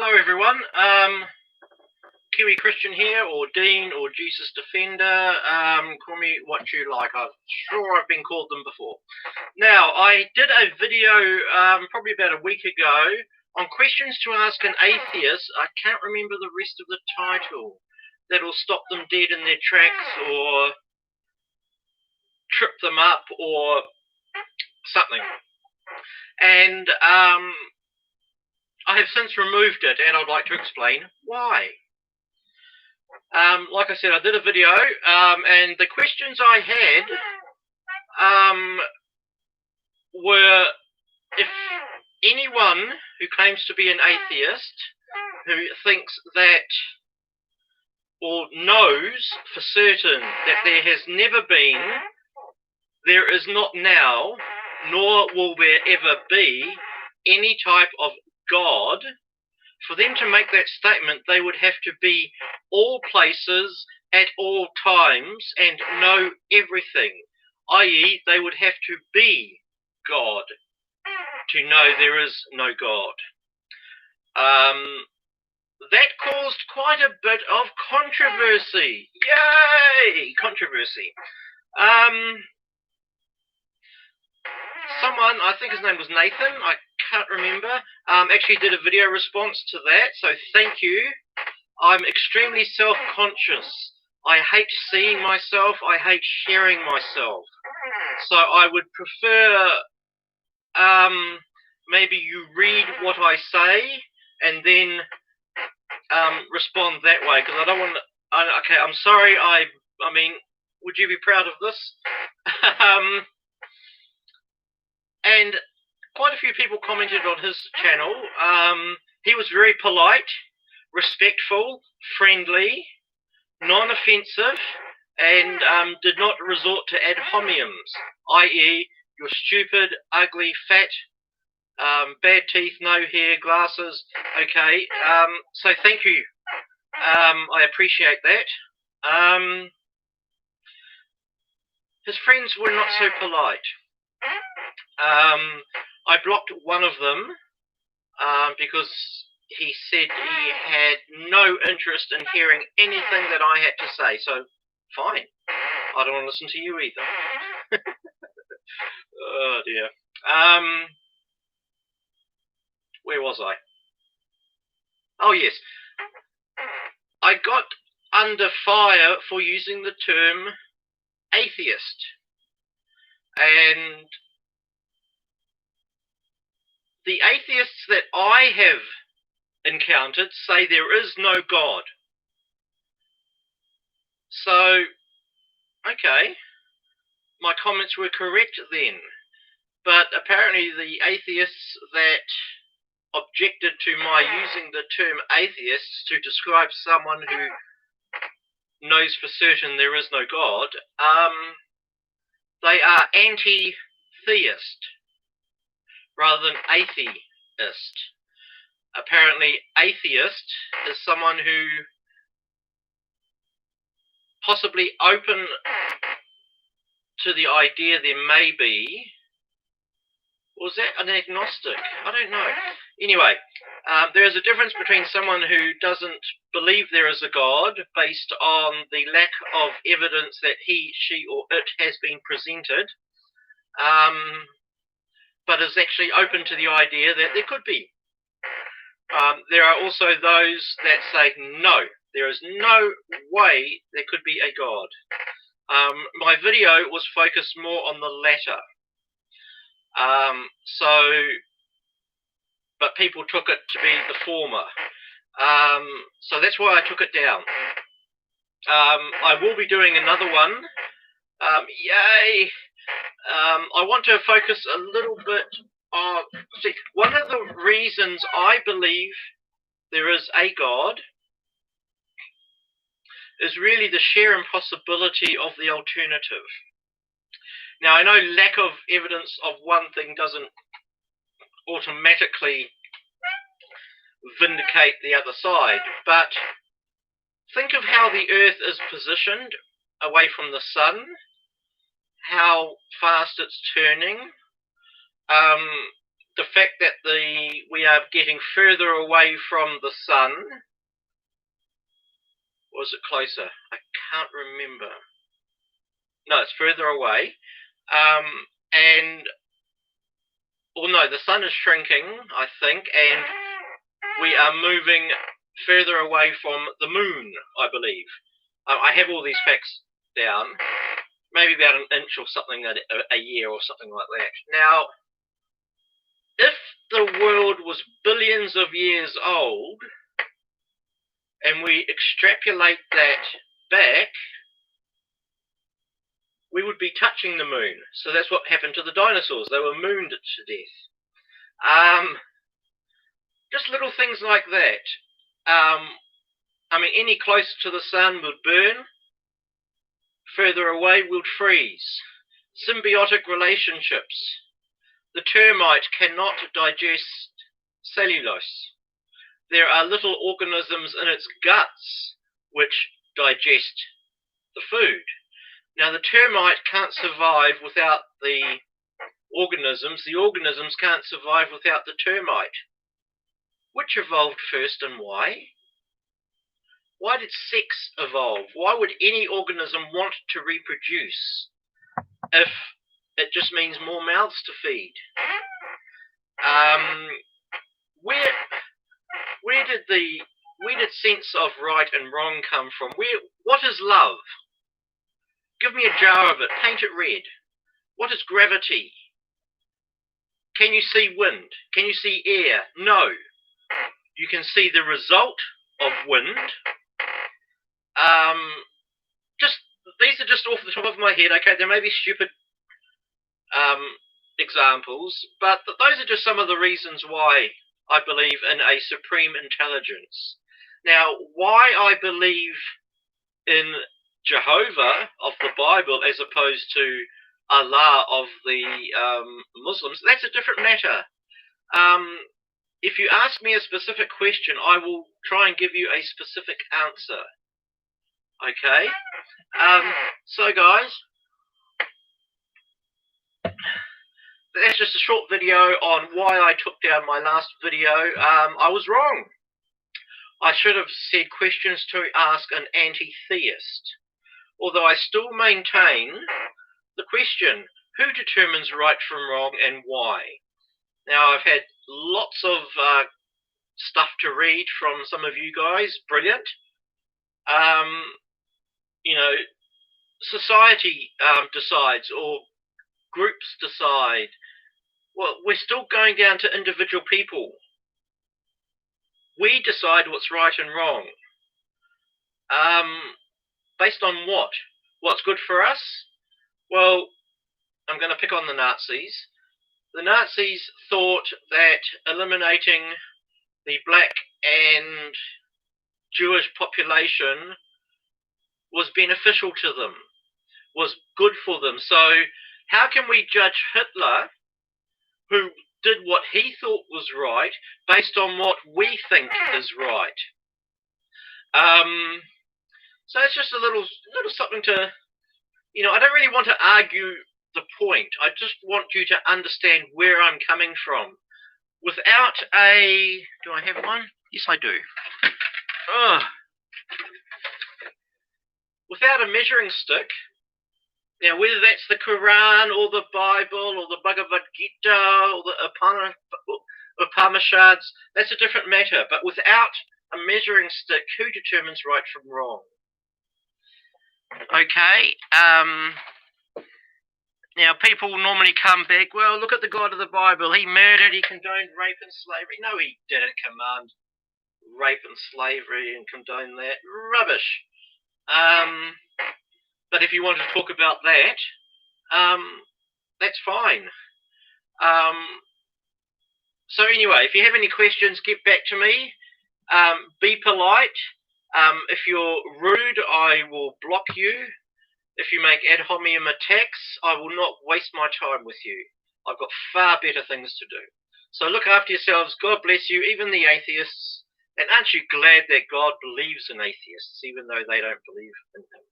Hello everyone, Kiwi Christian here, or Dean, or Jesus Defender, call me what you like. I'm sure I've been called them before. Now, I did a video probably about a week ago on questions to ask an atheist. I can't remember the rest of the title. That'll stop them dead in their tracks, or trip them up, or something. And I have since removed it, and I'd like to explain why. Like I said, I did a video, and the questions I had were, if anyone who claims to be an atheist, who thinks that, or knows for certain that there has never been, there is not now, nor will there ever be any type of God, for them to make that statement, they would have to be all places at all times and know everything, i.e. they would have to be God to know there is no God. That caused quite a bit of controversy. Yay! Controversy. Someone, I think his name was Nathan, I can't remember, actually did a video response to that, so thank you. I'm extremely self-conscious. I hate seeing myself, I hate sharing myself. So I would prefer maybe you read what I say and then respond that way, because I don't want to, okay, I'm sorry, I mean, would you be proud of this? And quite a few people commented on his channel. He was very polite, respectful, friendly, non-offensive, and did not resort to ad hominems, i.e. you're stupid, ugly, fat, bad teeth, no hair, glasses. Okay, so thank you. I appreciate that. His friends were not so polite. I blocked one of them because he said he had no interest in hearing anything that I had to say. So, fine. I don't want to listen to you either. Oh dear. Where was I? Oh yes. I got under fire for using the term atheist. And the atheists that I have encountered say there is no God. So, okay, my comments were correct then. But apparently the atheists that objected to my using the term atheists to describe someone who knows for certain there is no God, they are anti-theist rather than atheist. Apparently, atheist is someone who possibly open to the idea there may be. Was that an agnostic? I don't know. Anyway, there is a difference between someone who doesn't believe there is a God based on the lack of evidence that he, she, or it has been presented, but is actually open to the idea that there could be. There are also those that say, no, there is no way there could be a God. My video was focused more on the latter. But people took it to be the former. So that's why I took it down. I will be doing another one. Yay! I want to focus a little bit on, see, one of the reasons I believe there is a God is really the sheer impossibility of the alternative. Now, I know lack of evidence of one thing doesn't automatically vindicate the other side, but think of how the Earth is positioned away from the sun, how fast it's turning, the fact that we we are getting further away from the sun. Or is it closer? I can't remember. No, it's further away. No, the sun is shrinking, I think, and we are moving further away from the moon, I believe. I have all these facts down. Maybe about an inch or something a year or something like that. Now, if the world was billions of years old, and we extrapolate that back, we would be touching the moon. So that's what happened to the dinosaurs. They were mooned to death. Just little things like that. Any closer to the sun would burn. Further away would freeze. Symbiotic relationships. The termite cannot digest cellulose. There are little organisms in its guts which digest the food. Now, the termite can't survive without the organisms. The organisms can't survive without the termite. Which evolved first and why? Why did sex evolve? Why would any organism want to reproduce if it just means more mouths to feed? Where did sense of right and wrong come from? What is love? Give me a jar of it, paint it red. What is gravity? Can you see wind? Can you see air? No. You can see the result of wind. These are just off the top of my head, okay? There may be stupid examples, but those are just some of the reasons why I believe in a supreme intelligence. Now, why I believe in Jehovah of the Bible as opposed to Allah of the Muslims, that's a different matter. If you ask me a specific question, I will try and give you a specific answer. Okay? So guys, that's just a short video on why I took down my last video. I was wrong. I should have said questions to ask an anti-theist. Although I still maintain the question, who determines right from wrong and why? Now, I've had lots of stuff to read from some of you guys. Brilliant. Society decides, or groups decide. Well, we're still going down to individual people. We decide what's right and wrong. Based on what? What's good for us? Well, I'm going to pick on the Nazis. The Nazis thought that eliminating the black and Jewish population was beneficial to them, was good for them. So how can we judge Hitler, who did what he thought was right, based on what we think is right? So it's just a little something to, I don't really want to argue the point. I just want you to understand where I'm coming from. Without do I have one? Yes, I do. Without a measuring stick, now whether that's the Quran or the Bible or the Bhagavad Gita or the Upanishads, that's a different matter. But without a measuring stick, who determines right from wrong? Okay. Now, people normally come back, well, look at the God of the Bible. He murdered, he condoned rape and slavery. No, he didn't command rape and slavery and condone that. Rubbish. But if you want to talk about that, that's fine. So anyway, if you have any questions, get back to me. Be polite. If you're rude, I will block you. If you make ad hominem attacks, I will not waste my time with you. I've got far better things to do. So look after yourselves. God bless you, even the atheists. And aren't you glad that God believes in atheists, even though they don't believe in him?